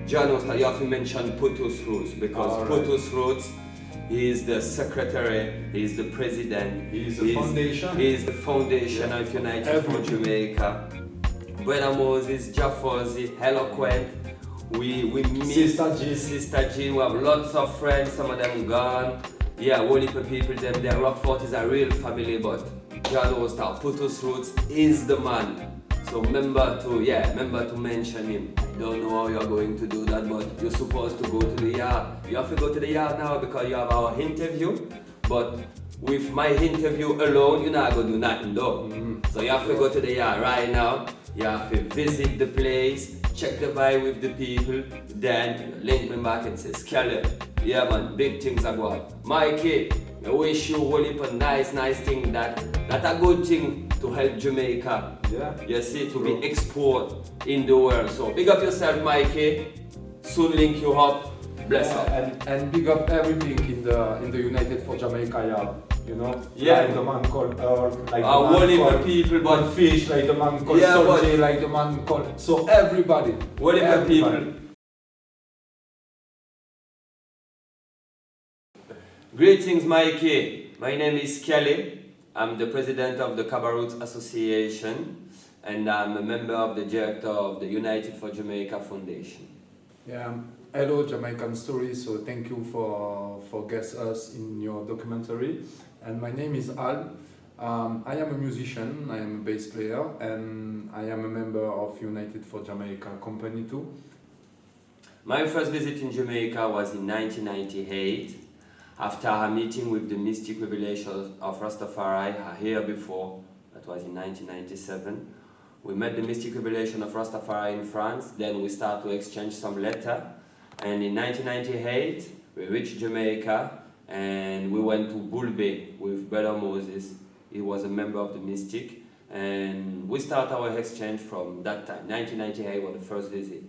Janos, you have to mention Putus Roots because Putus Roots, he is the secretary, he is the president, he is the foundation. He is the foundation of United for Jamaica. Brother Moses, Jaffozi, Eloquent. We meet Sister G. We have lots of friends, some of them gone. Yeah, whole heap of people them there. Rockfort is a real family, but Janos, Putus Roots is the man. So remember to mention him. Don't know how you're going to do that, but you're supposed to go to the yard. You have to go to the yard now because you have our interview. But with my interview alone, you're not going to do nothing though. So you have to go to the yard right now. You have to visit the place, check the vibe with the people, then you link me back and say, Skelly, yeah man, big things are going. Mikey, I wish you a whole heap of nice thing that a good thing to help Jamaica. Yeah. You see, to be export in the world. So big up yourself, Mikey. Soon link you up. Bless up. And big up everything in the United for Jamaica yard. You know? Yeah. Like the man called Earl, like the man called people, but Fish, like the man called Soldier, like the man called. So everybody. Whatever people. Greetings, Mikey. My name is Kelly. I'm the president of the Cabarets Association, and I'm a member of the director of the United for Jamaica Foundation. Yeah. Hello, Jamaican Story. So thank you for guest us in your documentary. And my name is Al. I am a musician. I am a bass player, and I am a member of United for Jamaica company too. My first visit in Jamaica was in 1998. After a meeting with the Mystic Revelation of Rastafari a year before, that was in 1997, we met the Mystic Revelation of Rastafari in France. Then we started to exchange some letters. And in 1998, we reached Jamaica and we went to Bull Bay with Brother Moses. He was a member of the Mystic. And we started our exchange from that time. 1998 was the first visit.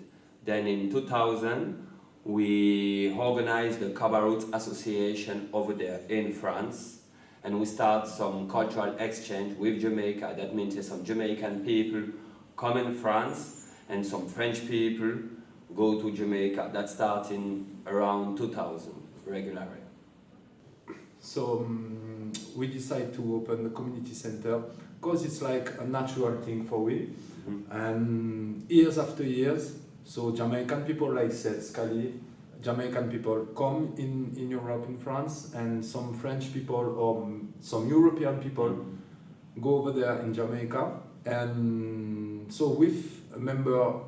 Then in 2000, we organized the Cabarets Association over there in France. And we start some cultural exchange with Jamaica. That means some Jamaican people come in France and some French people go to Jamaica. That starting around 2000 regularly. So we decided to open the community center because it's like a natural thing for we. And years after years, so Jamaican people like Scully, Jamaican people come in Europe, in France, and some French people or some European people go over there in Jamaica. And so with a member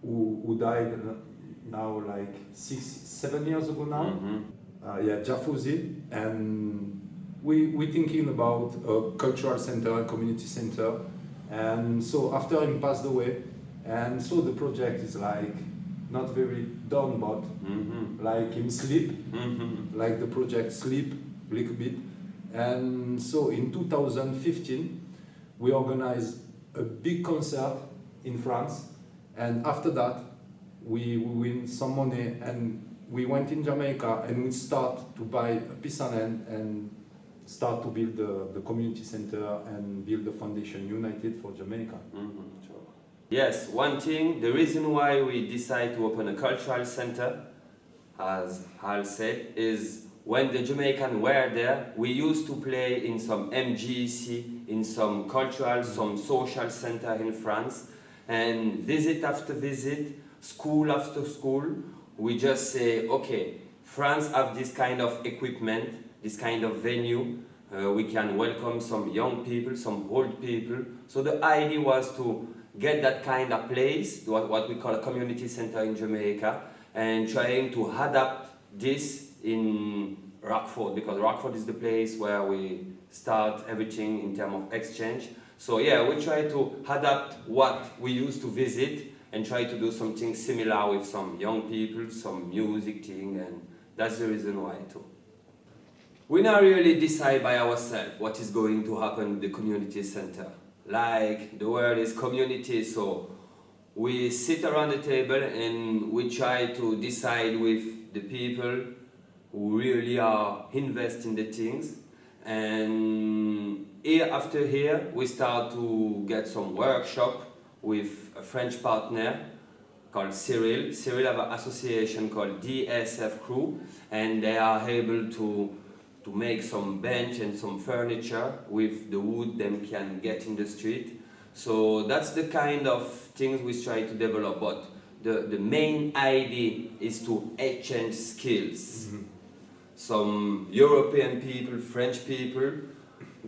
who died now like 7 years ago now, Jaffozi, and we thinking about a cultural center, a community center, and so after him passed away, and so the project is like not very done, but like him sleep, like the project sleep a little bit, and so in 2015 we organized a big concert in France. And after that, we win some money and we went in Jamaica and we start to buy a piece of land and start to build the community center and build the foundation United for Jamaica. Sure. Yes, one thing, the reason why we decide to open a cultural center, as Hal said, is when the Jamaicans were there, we used to play in some MGC, in some cultural, some social center in France. And visit after visit, school after school, we just say, okay, France have this kind of equipment, this kind of venue, we can welcome some young people, some old people. So the idea was to get that kind of place, what we call a community center in Jamaica, and trying to adapt this in Rockfort, because Rockfort is the place where we start everything in terms of exchange. So yeah, we try to adapt what we used to visit and try to do something similar with some young people, some music thing, and that's the reason why too. We not really decide by ourselves what is going to happen in the community center. Like the word is community, so we sit around the table and we try to decide with the people who really are investing the things. And year after year, we start to get some workshop with a French partner, called Cyril. Cyril have an association called DSF Crew, and they are able to make some bench and some furniture with the wood them can get in the street. So that's the kind of things we try to develop, but the main idea is to exchange skills. Some European people, French people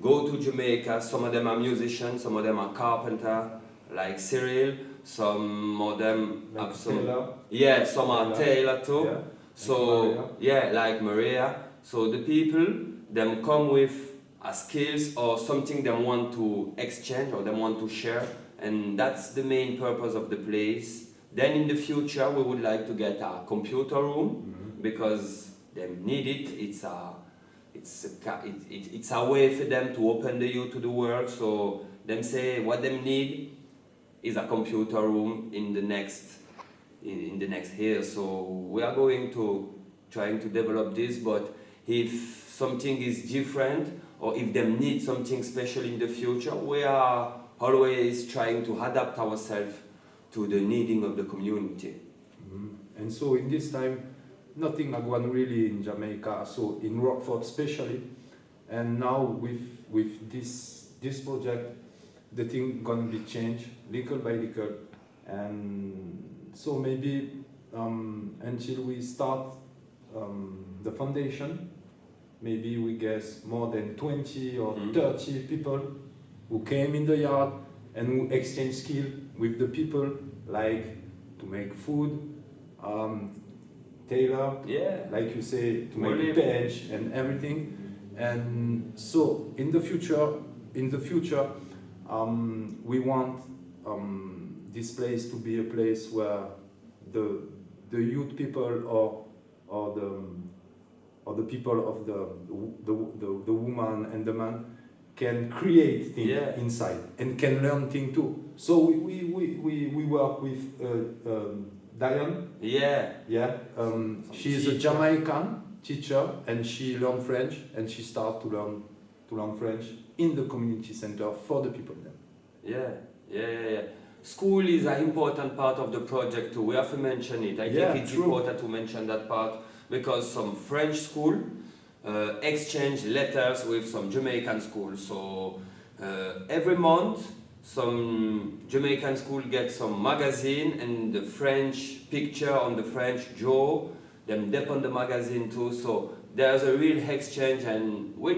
go to Jamaica. Some of them are musicians, some of them are carpenter, like Cyril. Some of them Like have some, tailor. yeah, some are tailor too. Yeah. So yeah, like Maria. So the people them come with a skills or something they want to exchange or they want to share, and that's the main purpose of the place. Then in the future we would like to get a computer room because they need it. It's a way for them to open the youth to the world. So them say what they need is a computer room in the next year. So we are going to trying to develop this, but if something is different or if they need something special in the future, we are always trying to adapt ourselves to the needing of the community. And so in this time, nothing are going really in Jamaica, so in Rockfort especially. And now with this project, the thing gonna be changed little by little. And so maybe until we start the foundation, maybe we guess more than 20 or 30 people who came in the yard and who exchange skill with the people, like to make food, tailor, like you say, to make a bench and everything. And so in the future, we want this place to be a place where the youth people or the people of the woman and the man can create things inside and can learn things too. So we work with Diane. She's a Jamaican teacher and she learned French and she started to learn French in the community center for the people there. Yeah. School is an important part of the project too. We have to mention it. I think it's important to mention that part because some French school exchange letters with some Jamaican schools. So every month some Jamaican school gets some magazine and the French picture on the French Joe, them dip on the magazine too. So there's a real exchange and we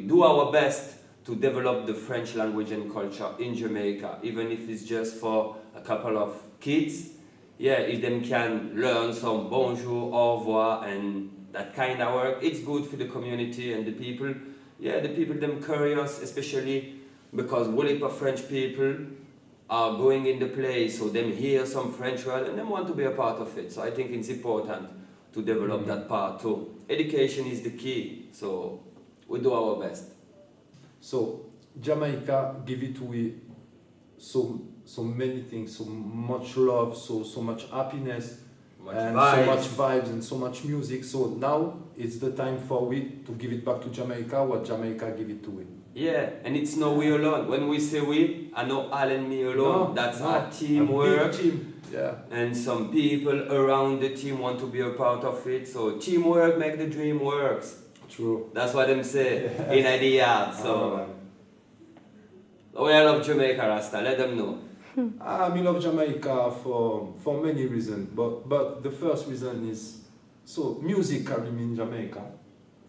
do our best to develop the French language and culture in Jamaica, even if it's just for a couple of kids. If them can learn some bonjour, au revoir, and that kind of work, it's good for the community and the people. The people them curious, especially because whole heap of French people are going in the place, so them hear some French word and them want to be a part of it. So I think it's important to develop that part too. Education is the key, so we do our best. So Jamaica give it away so many things, so much love, so much happiness, and so much vibes and so much music. So now it's the time for we to give it back to Jamaica what Jamaica give it to we. And it's not we alone. When we say we, I know Al and me alone. That's a teamwork. And some people around the team want to be a part of it. So teamwork make the dream works. True. That's what them say in the yard. So we love Jamaica, Rasta. Let them know. I love Jamaica for many reasons, but the first reason is music carried me in Jamaica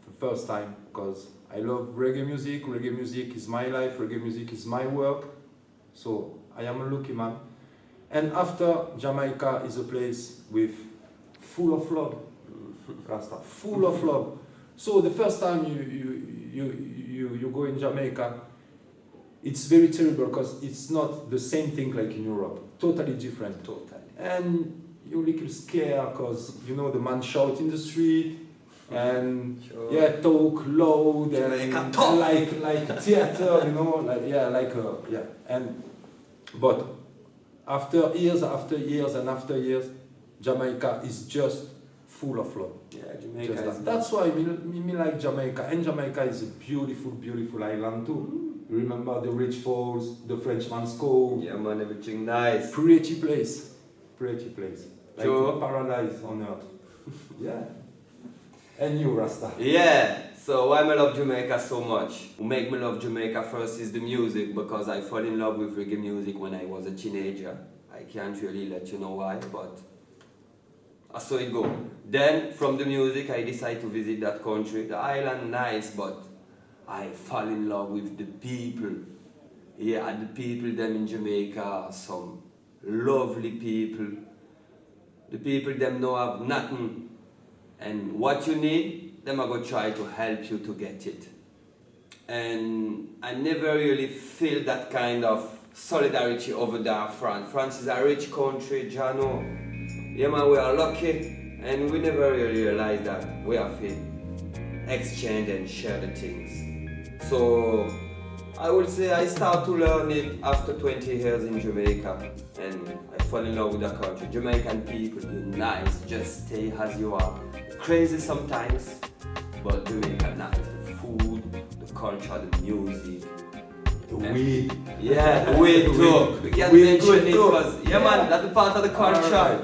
the first time because I love reggae music. Reggae music is my life. Reggae music is my work. So I am a lucky man. And after, Jamaica is a place full of love. Rasta, full of love. So the first time you go in Jamaica, it's very terrible because it's not the same thing like in Europe. Totally different. Totally. And you're a little scared because the man shout in the street and talk loud and like theater, but after years, Jamaica is just full of love. Jamaica that's why me like Jamaica, and Jamaica is a beautiful, beautiful island too. Remember the rich falls, the Frenchman's Cove. Yeah man, everything nice. Pretty place. pretty place. Like Sure. a paradise on earth. Yeah. And you, Rasta? Yeah, so why I love Jamaica so much? What make me love Jamaica first is the music, because I fell in love with reggae music when I was a teenager. I can't really let you know why, but I saw it go. Then from the music I decided to visit that country. The island nice, but I fall in love with the people. Yeah, the people them in Jamaica are some lovely people. The people them know have nothing, and what you need, them are gonna try to help you to get it. And I never really feel that kind of solidarity over there in France. France is a rich country, Jano. Yeah man, we are lucky, and we never really realize that we have to exchange and share the things. So I would say I start to learn it after 20 years in Jamaica, and I fall in love with the country. Jamaican people, you're nice, just stay as you are. Crazy sometimes, but Jamaica nice. The food, the culture, the music. The weed. Yeah, the weed too. We can Weed mention good it too. because, yeah man, that's a part of the culture. Alright.